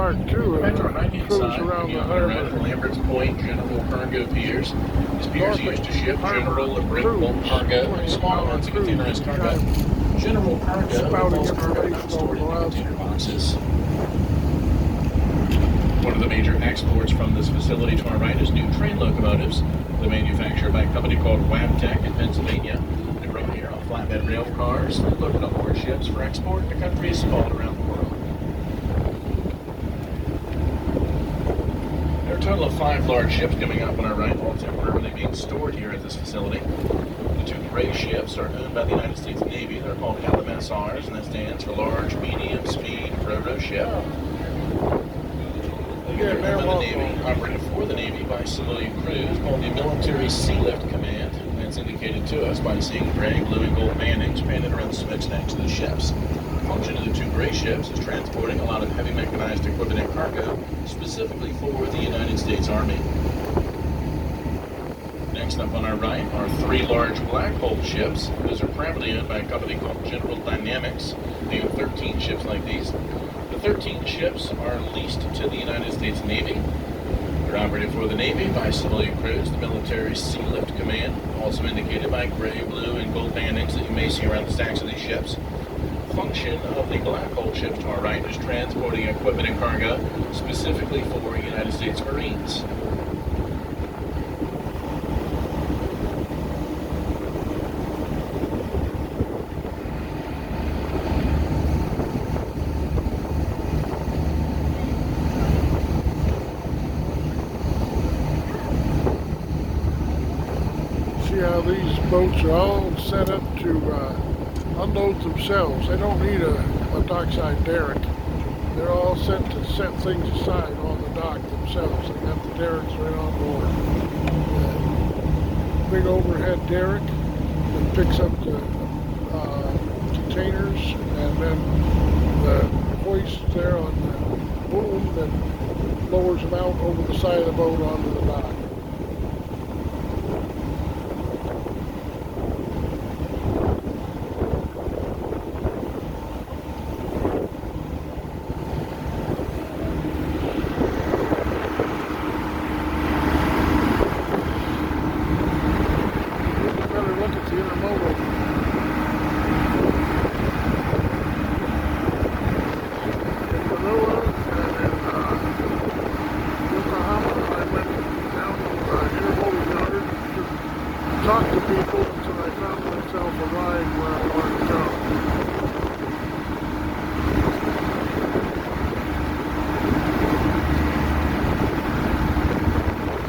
park too. Back to our right-hand Cruise side, around the on the right harbor. of Lambert's Point General Cargo Piers. These piers are used to ship general and bulk Cruise, cargo and small amounts of containerized cargo. General cargo involves cargo not stored in container boxes. One of the major exports from this facility to our right is new train locomotives. They're manufactured by a company called Wabtec in Pennsylvania. They run here on flatbed rail cars, loaded on board ships for export to countries all around the world. There are a total of 5 large ships coming up on our right, all temporarily being stored here at this facility. The 2 gray ships are owned by the United States Navy. They're called LMSRs, and that stands for Large Medium Speed Ro-Ro Ship. They're owned by the Navy, operated for the Navy by civilian crews called the Military Sea Lift Command. And that's indicated to us by seeing gray, blue, and gold bannings painted around the smokestacks of the ships. The function of the 2 gray ships is transporting a lot of heavy mechanized equipment and cargo, specifically for the United States Army. Next up on our right are 3 large black hull ships. Those are privately owned by a company called General Dynamics. They own 13 ships like these. The 13 ships are leased to the United States Navy. They're operated for the Navy by civilian crews, the Military Sea Lift Command, also indicated by gray, blue, and gold bandings that you may see around the stacks of these ships. The function of the black hull ships to our right is transporting equipment and cargo, specifically for United States Marines. See how these boats are all set up to unload themselves. They don't need a dockside derrick. They're all set to set things aside on the dock themselves. They got the derricks right on board. Big overhead derrick that picks up the containers, and then the hoist there on the boom that lowers them out over the side of the boat onto the dock. Talk to people until I found myself a ride where I wanted to go.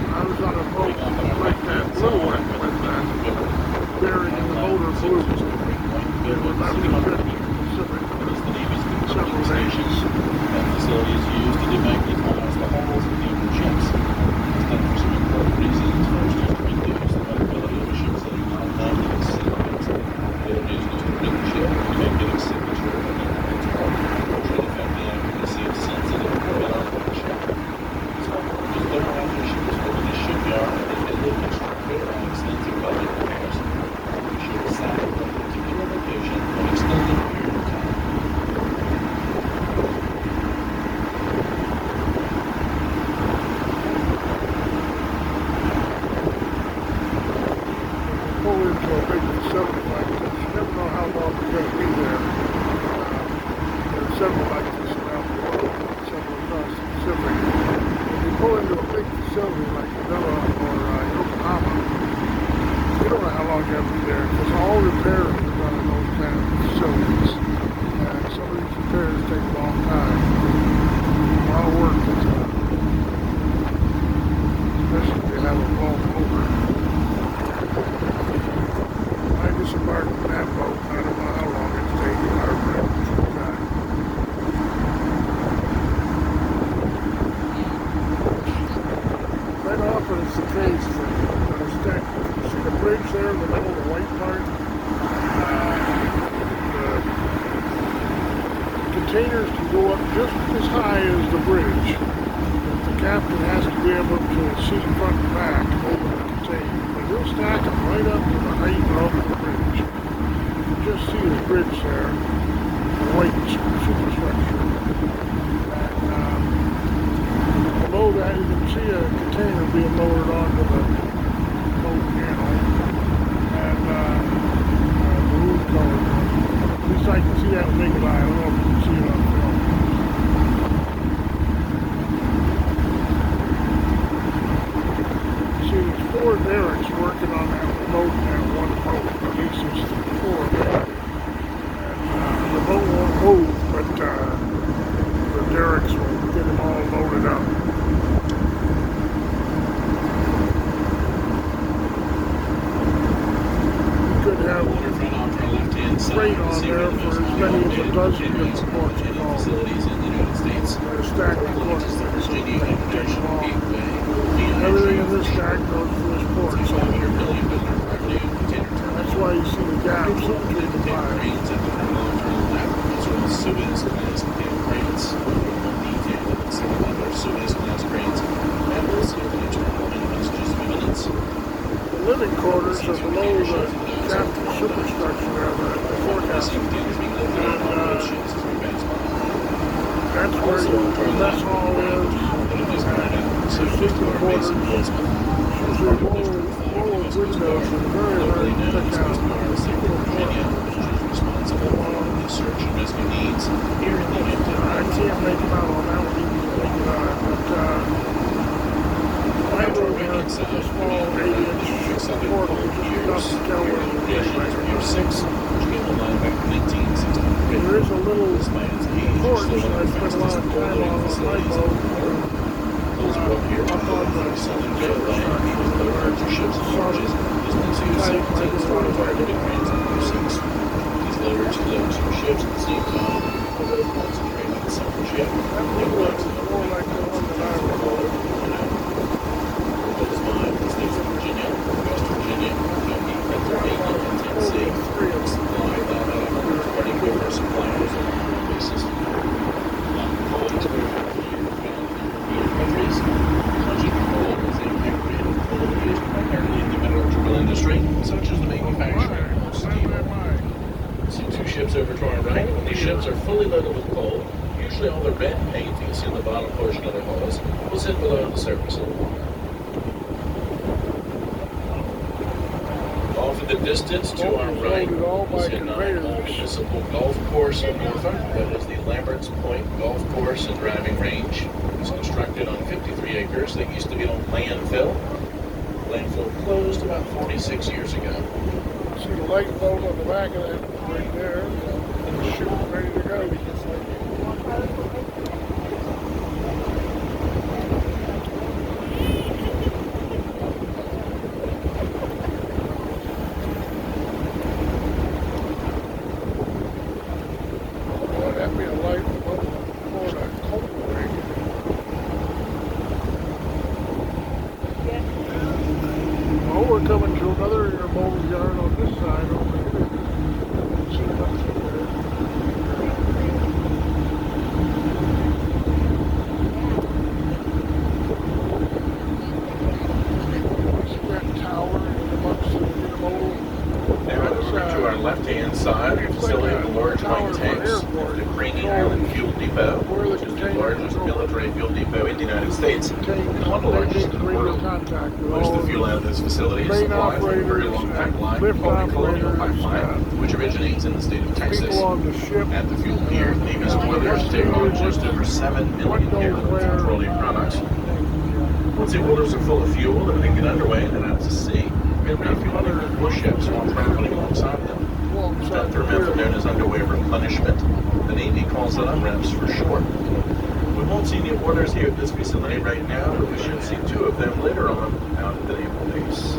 I was on a boat like that blue one with bearing in the motor blue. It was about to get Pacific several days. That facility is used to demagnetize the hulls of the different ships. It's done for some important reasons. First is to reduce the vulnerability of a ship sitting on magnetic sequence. The other reason is to rid the ship of the magnetic signature of the transport, which would affect the accuracy of sensitive equipment on board the ship. So, just look around the ships over the shipyard and they look constructed on extensive welding repairs. The ship is sat at a particular location for an extended period of time. Pull into a big facility like this. You never know how long you're going to be there. There are several like this around the world, several across the Pacific. When you pull into a big facility like Manila or Yokohama, you don't know how long you're going to be there because all repairs are done in those kind of facilities. And some of these repairs take a long time. A lot of work is done. Especially if they have a blown over. I disembarked in that boat. I don't know how long it's taken. I remember some time. Quite often it's the case that you see the bridge there in the middle, the white part? The containers can go up just as high as the bridge. But the captain has to be able to see front and back over the container. But he'll stack them right up to the height of the bridge. You can just see the bridge there, the white superstructure. And stack recording. Virginia International Gateway, Everything in this stack goes to this port. So $500 million revenue container terminal. that's why you see the gaps between the Container lines. cranes at the terminal lap, as well as Suez class container cranes. Detail and some other Suez class cranes. And also the terminal in messages of eminence. The living quarters are below the captain superstructure there, the forecasting. That's where the mess hall is. The sleeping quarters. Usually roll of windows and very thick out. Responsible for search and rescue needs here in the I can't make them out on that one, but I know a small 8-inch portal just enough to tell where Year 6, cable line back in 1963. there is a little This man's age port is that I still spent a lot of time on my boat. those are up here Up on the southern jet line with the larger ships and barges. This one's used 17 for targeted cranes on Year 6. These loaders load two ships at the same time, or both concentrate on a separate ship. That blue one is more like the one that I recall. Those mines, the states of Virginia, West Virginia, Kentucky, Pennsylvania, and Tennessee supply that third-party river suppliers on a basis. Coal exported from European countries. Project coal is a hybrid coal used primarily in the metallurgical industry, such as the manufacturing of steel. See two ships over to our right. These ships are fully loaded with coal. Usually all the red paint you see in the bottom portion of their hulls will sit below the surface of the water. Off in the distance to our right is a non-municipal golf course in Norfolk. That is the Lambert's Point Golf Course and Driving Range. It's constructed on 53 acres that used to be on landfill. Landfill closed about 46 years ago. See the light boat on the back of that right there. And the ship ready to go. Boy, that'd be a light boat for the coal rig. Oh, we're coming to another intermodal yard on this side over here. See what's there. See that tower amongst the intermodal? Now over to our left-hand side, we facilitate the large white tanks of the Craney Island Fuel Depot, which is the largest military fuel depot in the United States, and one of the largest in the world. Most of the fuel out of this facility is supplied from a very long pipeline called the Colonial Pipeline, which originates in the state of Texas. People on the ship. At the fuel pier, Navy's oilers take on just over 7 million gallons of petroleum products. Once the oilers are full of fuel, then they get underway and then out to sea. We have refueling for ships while traveling alongside them. That third method known as underway replenishment. The Navy calls it unreps for short. We won't see any orders here at this facility right now, but we should see two of them later on out at the naval base.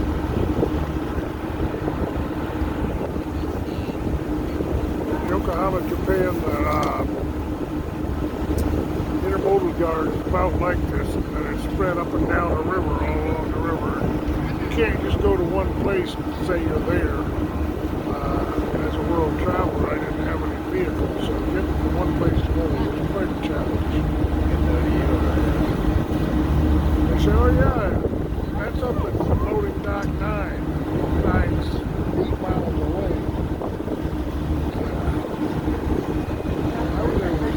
Yokohama, Japan, intermodal yard is about like this, and it's spread up and down the river, all along the river. You can't just go to one place and say you're there. And as a world traveler, I didn't have any vehicles, so getting from one place to another was quite a challenge. They say, oh yeah, that's up at loading dock 9. 9's 8 miles away. I was able to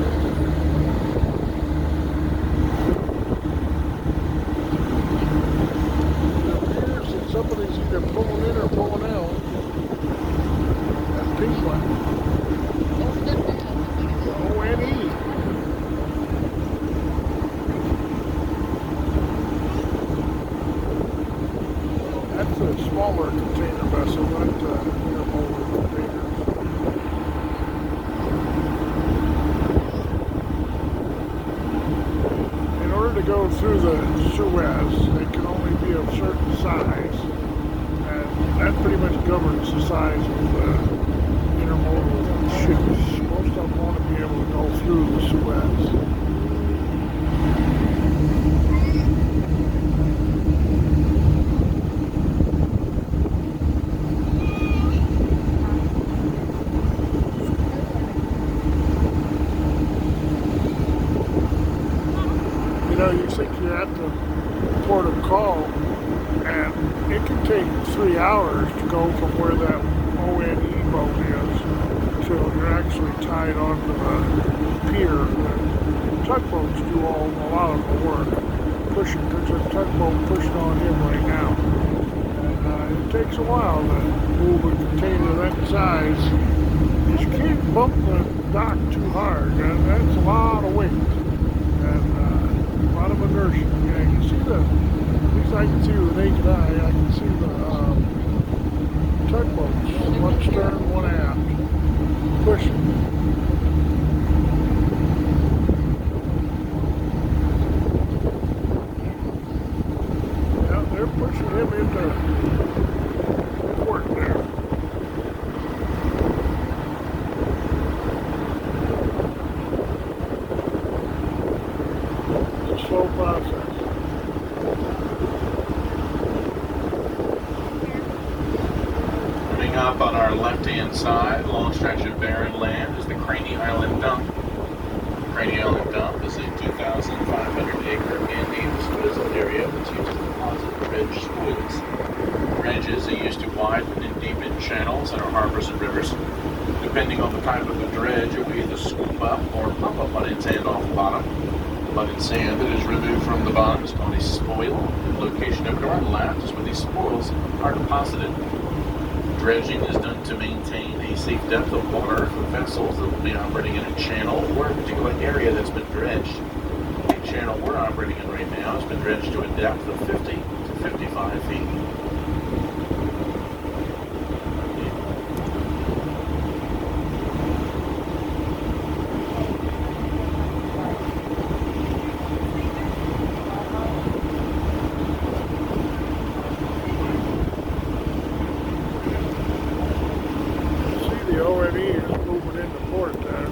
somebody's either pulling in or pulling out. That pink one. O-N-E. That's a smaller container vessel, not intermodal containers. In order to go through the Suez, they can only be of certain size, and that pretty much governs the size of the intermodal ships. Most of them want to be able to go through the Suez. You know, you think you're at the port of call, and it can take 3 hours to go from where that ONE boat is till you're actually tied onto the pier. The tugboats do a lot of the work, pushing. There's a tugboat pushing on him right now. And it takes a while to move a container that size. You can't bump the dock too hard. That's a lot of weight and a lot of inertia. Yeah, you can see at least I can see with the naked eye, I can see the tugboats, one stern, one aft, pushing. Yeah, they're pushing him into port there. It's a slow process. Coming up on our left-hand side, a long stretch of barren land, is the Craney Island Dump. Craney Island Dump is a 2,500-acre man-made area that's used to deposit dredged spoils. Dredges are used to widen and deepen channels in our harbors and rivers. Depending on the type of the dredge, it will either scoop up or pump up mud and sand off the bottom. Mud and sand that is removed from the bottom is called a spoil. The location over to our left is where these spoils are deposited. Dredging is done to maintain a safe depth of water for vessels that will be operating in a channel or a particular area that's been dredged. The channel we're operating in right now has been dredged to a depth of 50 to 55 feet. The ONE is moving into port there.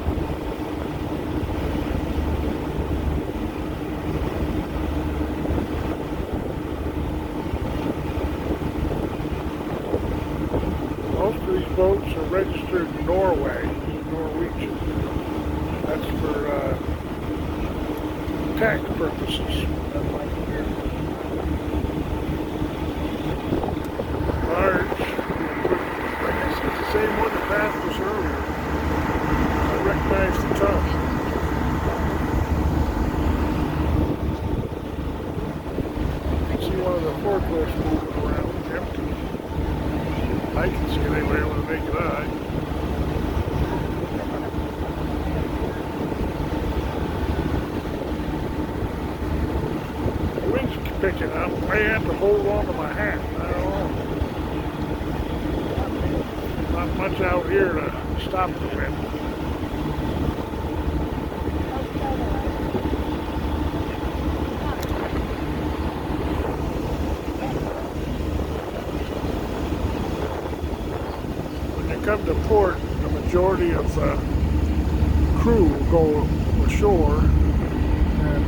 Most of these boats are registered in Norway, Norwegian. That's for tax purposes. Large. I guess it's the same one that passed us earlier. I recognize the tug. You can see one of the forklifts moving around, empty. I can see it anyway with a naked eye. The wind's picking up. I have to hold on to my hat. I don't know. Not much out here to stop the wind. When they come to port, the majority of the crew will go ashore, and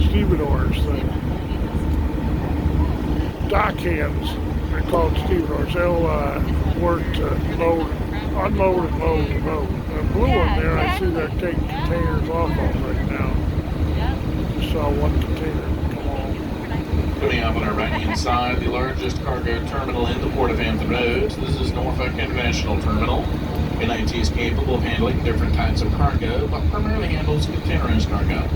stevedores, the dock hands, they're called stevedores, they'll work to load, unload and load and load. The blue one there, I see they're taking containers off of right now. Just saw one container come on. Coming up on our right-hand side, the largest cargo terminal in the Port of Hampton Roads. This is Norfolk International Terminal. NIT is capable of handling different types of cargo, but primarily handles containerized cargo.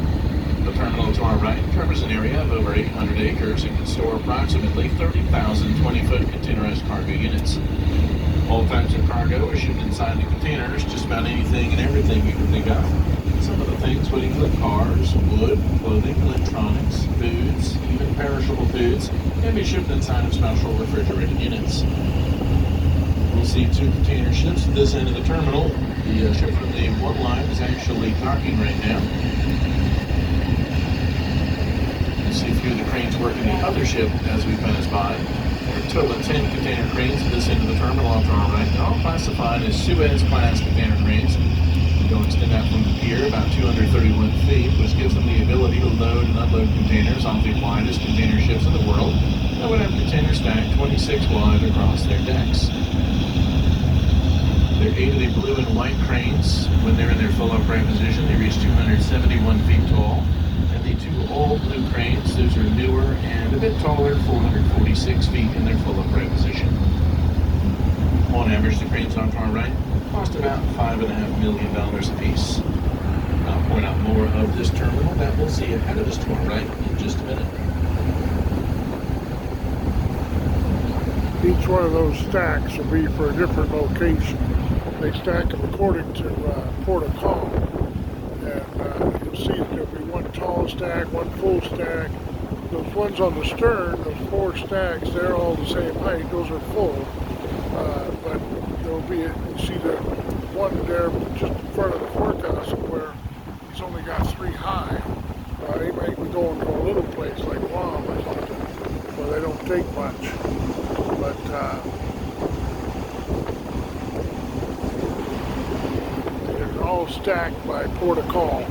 The terminal to our right covers an area of over 800 acres and can store approximately 30,000 20-foot containerized cargo units. All types of cargo are shipped inside the containers, just about anything and everything you can think of. Some of the things would include cars, wood, clothing, electronics, foods, even perishable foods, can be shipped inside of special refrigerated units. We'll see two container ships at this end of the terminal. The ship from the one line is actually docking right now. We'll see a few of the cranes working the other ship as we pass by. There are a total of 10 container cranes at this end of the terminal off to our right. They're all classified as Suez-class container cranes. They'll extend out from the pier about 231 feet, which gives them the ability to load and unload containers on the widest container ships in the world that would have containers stacked 26 wide across their decks. There are 8 of the blue and white cranes. When they're in their full upright position, they reach 271 feet tall. And the two old blue cranes, those are newer and a bit taller, 446 feet in their full upright position. On average, the cranes on our right cost about $5.5 million a piece. I'll point out more of this terminal that we'll see ahead of us to our right in just a minute. Each one of those stacks will be for a different location. They stack them according to port of call. And you'll see that there'll be one tall stack, one full stack. Those ones on the stern, those 4 stacks, they're all the same height. Those are full. But there'll be, you see the one there just in front of the forecast where he's only got 3 high. He might be going to a little place like Guam or something where they don't take much. But they're all stacked by port of call.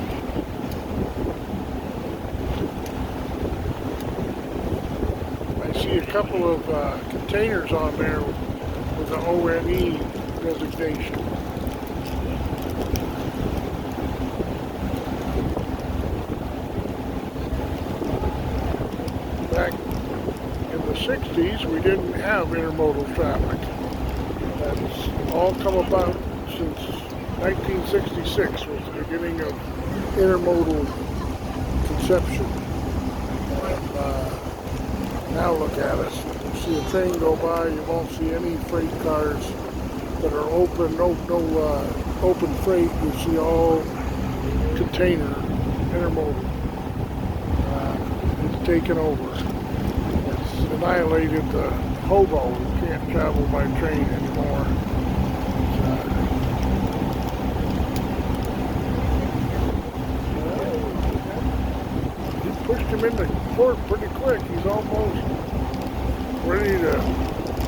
I see a couple of containers on there with the ONE designation. Back in the 60s, we didn't have intermodal traffic. That's all come about since 1966 was the beginning of intermodal conception. And now look at us. You see a train go by, you won't see any freight cars that are open, no open freight. You see all container intermodal. It's taken over. It's annihilated the hobo who can't travel by train anymore. He pushed him into port pretty quick. He's almost ready to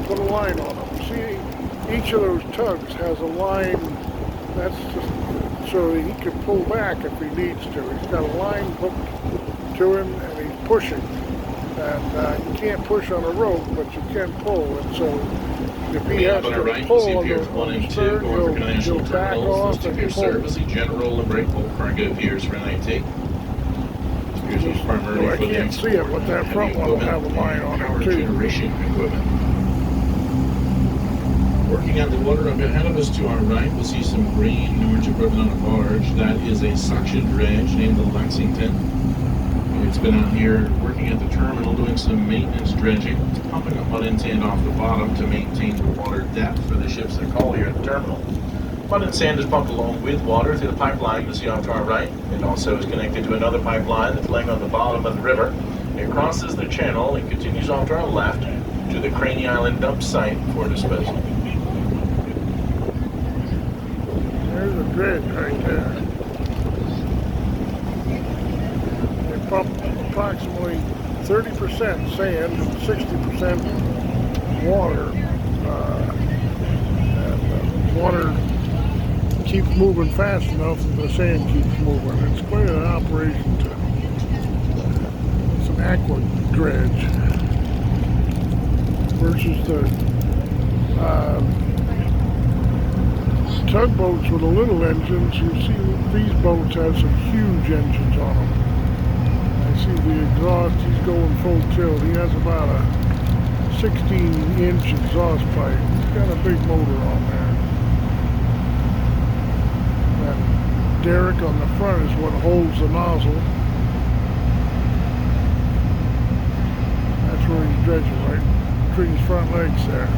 put a line on him. See, each of those tugs has a line that's just so that he can pull back if he needs to. He's got a line hooked to him and he's pushing. And you can't push on a rope, but you can pull. And so if he has to pull on the stern, he'll back off and pull. Service, general and breakable cargo piers for NIT. Well, I can't see it, but that front one will have a line on it too. Generation equipment. Working on the water up ahead of us to our right, we'll see some green Norwich equipment on a barge. That is a suction dredge named the Lexington. It's been out here working at the terminal doing some maintenance dredging, pumping up mud and sand off the bottom to maintain the water depth for the ships that call here at the terminal. Mud and sand is pumped along with water through the pipeline you see off to our right. It also is connected to another pipeline that's laying on the bottom of the river. It crosses the channel and continues off to our left to the Craney Island dump site for disposal. There's a dredge right there. They pump approximately 30% sand and 60% water. And the water keeps moving fast enough that the sand keeps moving. It's quite an operation to it's an aqua dredge versus the tugboats with the little engines. You see these boats have some huge engines on them. I see the exhaust, he's going full tilt. He has about a 16-inch exhaust pipe. He's got a big motor on there. Derrick on the front is what holds the nozzle. That's where he's dredging, right between his front legs there.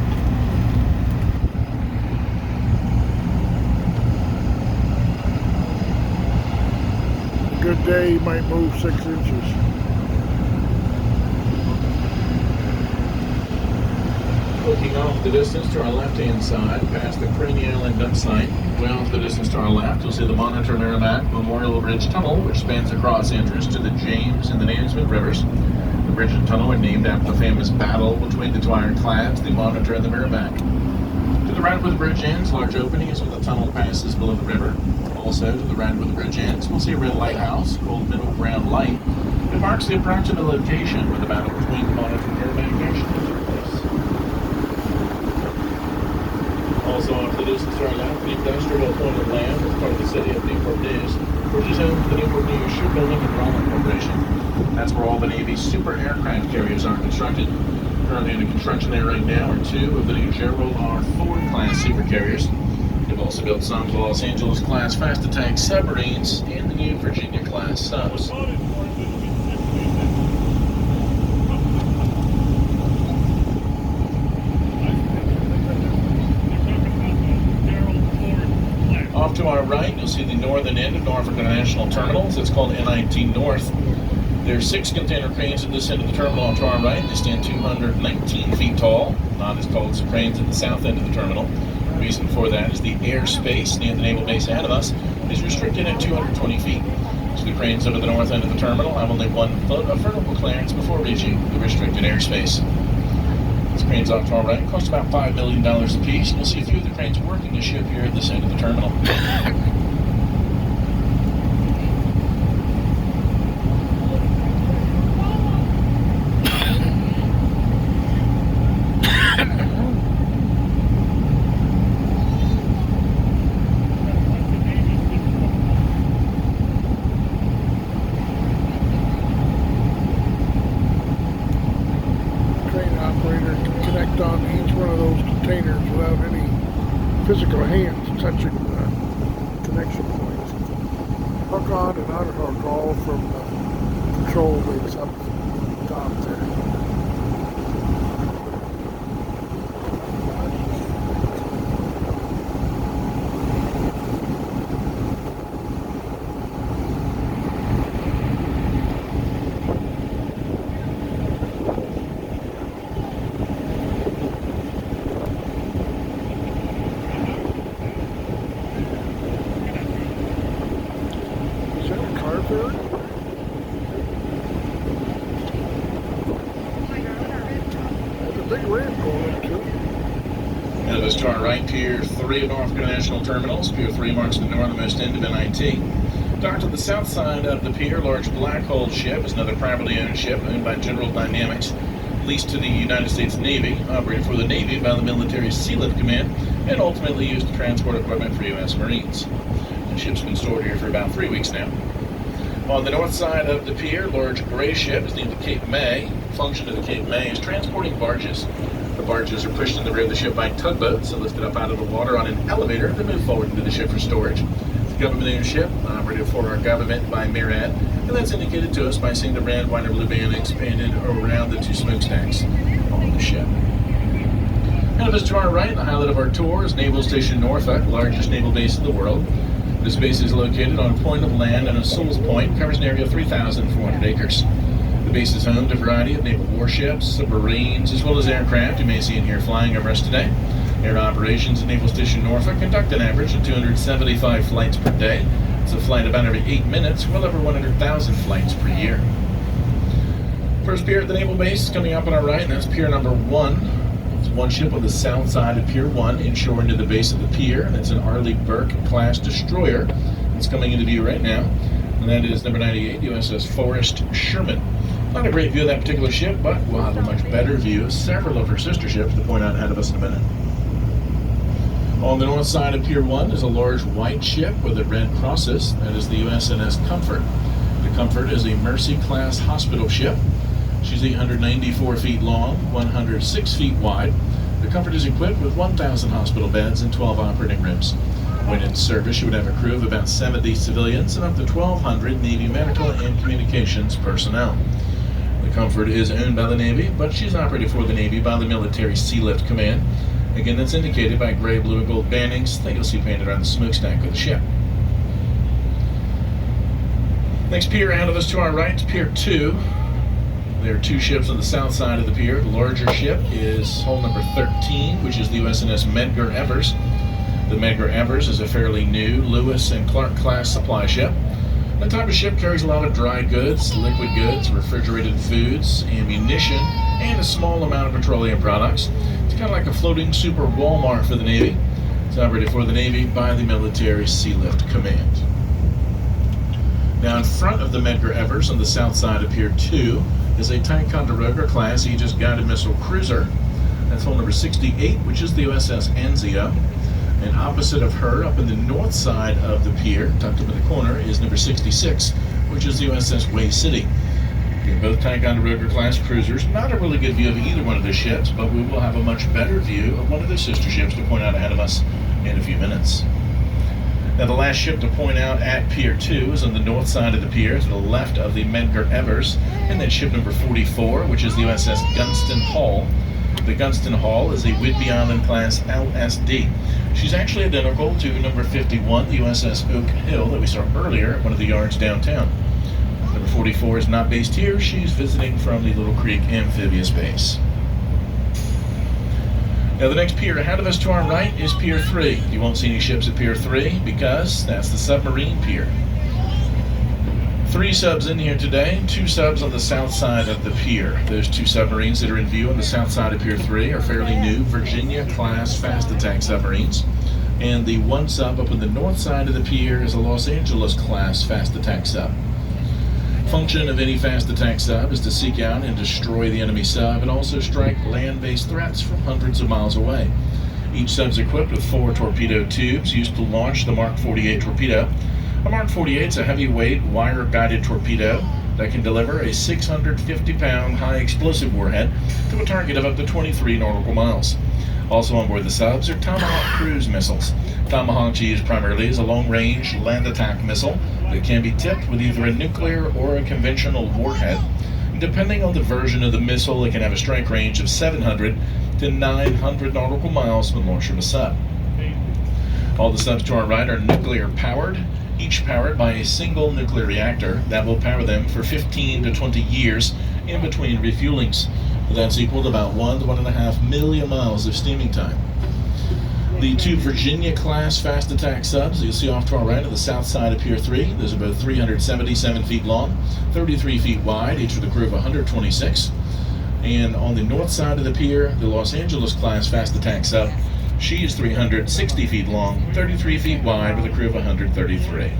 A good day, he might move 6 inches. Looking off the distance to our left-hand side, past the Craney Island dump site, well off the distance to our left, you'll see the Monitor Merrimack Memorial Bridge Tunnel, which spans across entrance to the James and the Nansemond rivers. The bridge and tunnel are named after the famous battle between the two ironclads, the Monitor and the Merrimack. To the right where the bridge ends, large opening is where the tunnel passes below the river. Also, to the right where the bridge ends, we'll see a red lighthouse called Middle Ground Light. It marks the approximate location where the battle between the Monitor and Merrimack actually took place. Also off the distance to our left, the industrial point of land as part of the city of Newport News. which is home to the Newport News Shipbuilding and Development Corporation. That's where all the Navy's super aircraft carriers are constructed. Currently under construction there right now are two of the new Gerald R. Ford class super carriers. They've also built some Los Angeles class fast attack submarines and the new Virginia class subs. Off to our right, you'll see the northern end of Norfolk International Terminals. It's called NIT North. There are 6 container cranes at this end of the terminal off to our right. They stand 219 feet tall, not as tall as the cranes at the south end of the terminal. The reason for that is the airspace near the naval base ahead of us is restricted at 220 feet. So the cranes over the north end of the terminal have only 1 foot of vertical clearance before reaching the restricted airspace. These cranes off to our right cost about $5 million a piece. You'll see a few of the cranes working the ship here at this end of the terminal. On each one of those containers without any physical hands touching the connection points. Hook on and unhook all from the control links up top there. Now let's to our right, Pier 3 of Norfolk International Terminals. Pier 3 marks the northernmost end of NIT. Docked to the south side of the pier, large Black Hole ship is another privately owned ship owned by General Dynamics, leased to the United States Navy, operated for the Navy by the Military Sealift Command, and ultimately used to transport equipment for U.S. Marines. The ship's been stored here for about 3 weeks now. On the north side of the pier, large gray ship is named the Cape May. Function of the Cape May is transporting barges. The barges are pushed in the rear of the ship by tugboats and lifted up out of the water on an elevator to move forward into the ship for storage. It's a government-owned ship, operated for our government by MARAD, and that's indicated to us by seeing the red, white, and blue bandings painted around the 2 smokestacks on the ship. And just to our right, the highlight of our tour is Naval Station Norfolk, largest naval base in the world. This base is located on a point of land and a Sewell's Point, covers an area of 3,400 acres. The base is home to a variety of naval warships, submarines, as well as aircraft you may see in here flying over us today. Air operations at Naval Station Norfolk conduct an average of 275 flights per day. It's a flight about every 8 minutes, well over 100,000 flights per year. First pier at the naval base is coming up on our right, and that's pier number 1. It's one ship on the south side of Pier 1, inshore into the base of the pier, and it's an Arleigh Burke class destroyer. It's coming into view right now, and that is number 98 USS Forrest Sherman. Not a great view of that particular ship, but we'll have a much better view of several of her sister ships to point out ahead of us in a minute. On the north side of Pier 1 is a large white ship with red crosses. That is the USNS Comfort. The Comfort is a Mercy-class hospital ship. She's 894 feet long, 106 feet wide. The Comfort is equipped with 1,000 hospital beds and 12 operating rooms. When in service, she would have a crew of about 70 civilians and up to 1,200 Navy medical and communications personnel. The Comfort is owned by the Navy, but she's operated for the Navy by the Military Sealift Command. Again, that's indicated by gray, blue, and gold bandings that you'll see painted around the smokestack of the ship. Next pier out of us to our right is Pier 2. There are 2 ships on the south side of the pier. The larger ship is hull number 13, which is the USNS Medgar Evers. The Medgar Evers is a fairly new Lewis and Clark class supply ship. The type of ship carries a lot of dry goods, liquid goods, refrigerated foods, ammunition, and a small amount of petroleum products. It's kind of like a floating super Walmart for the Navy. It's operated for the Navy by the Military Sealift Command. Now in front of the Medgar Evers on the south side of Pier 2 is a Ticonderoga class Aegis guided missile cruiser. That's hull number 68, which is the USS Anzio. And opposite of her, up in the north side of the pier, tucked up in the corner, is number 66, which is the USS Way City. They're both Ticonderoga class cruisers. Not a really good view of either one of the ships, but we will have a much better view of one of their sister ships to point out ahead of us in a few minutes. Now, the last ship to point out at Pier 2 is on the north side of the pier to the left of the Medgar Evers, and then ship number 44, which is the USS Gunston Hall. The Gunston Hall is a Whidbey Island class LSD. She's actually identical to number 51, the USS Oak Hill that we saw earlier at one of the yards downtown. Number 44 is not based here. She's visiting from the Little Creek Amphibious Base. Now, the next pier ahead of us to our right is Pier 3. You won't see any ships at Pier 3 because that's the submarine pier. 3 subs in here today, 2 subs on the south side of the pier. Those 2 submarines that are in view on the south side of Pier 3 are fairly new Virginia-class fast attack submarines. And the 1 sub up on the north side of the pier is a Los Angeles-class fast attack sub. Function of any fast attack sub is to seek out and destroy the enemy sub and also strike land-based threats from hundreds of miles away. Each sub is equipped with 4 torpedo tubes used to launch the Mark 48 torpedo. A Mark 48 is a heavyweight wire-guided torpedo that can deliver a 650-pound high-explosive warhead to a target of up to 23 nautical miles. Also on board the subs are Tomahawk cruise missiles. Tomahawk is used primarily as a long-range land attack missile that can be tipped with either a nuclear or a conventional warhead. Depending on the version of the missile, it can have a strike range of 700 to 900 nautical miles when launched from a sub. All the subs to our right are nuclear powered, each powered by a single nuclear reactor that will power them for 15 to 20 years in between refuelings. That's equal to about 1 to 1.5 million miles of steaming time. The 2 Virginia-class fast attack subs you'll see off to our right on the south side of Pier 3. Those are both 377 feet long, 33 feet wide, each with a crew of 126. And on the north side of the pier, the Los Angeles-class fast attack sub, she is 360 feet long, 33 feet wide, with a crew of 133.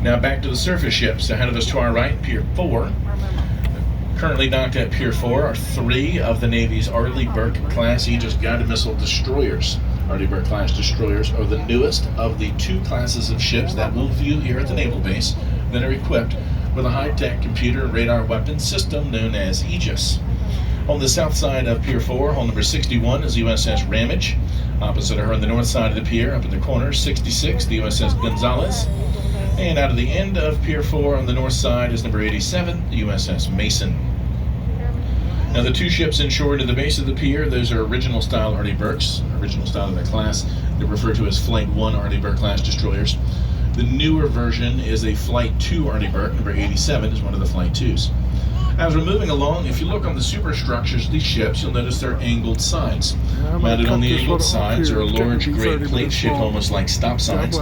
Now back to the surface ships. Ahead of us to our right, Pier 4. Currently docked at Pier 4 are 3 of the Navy's Arleigh Burke-class Aegis guided missile destroyers. Arleigh Burke-class destroyers are the newest of the 2 classes of ships that we'll view here at the Naval Base that are equipped with a high-tech computer and radar weapon system known as Aegis. On the south side of Pier 4, hull number 61 is the USS Ramage. Opposite of her on the north side of the pier, up in the corner, 66, the USS Gonzales. And out of the end of Pier 4 on the north side is number 87, the USS Mason. Now, the 2 ships inshore to the base of the pier, those are original style Arleigh Burkes, original style of the class. They're referred to as Flight 1 Arleigh Burke class destroyers. The newer version is a Flight 2 Arleigh Burke, number 87 is one of the Flight 2s. As we're moving along, if you look on the superstructures of these ships, you'll notice their angled sides. Mounted on the angled sides are a large great plate shaped almost like stop signs.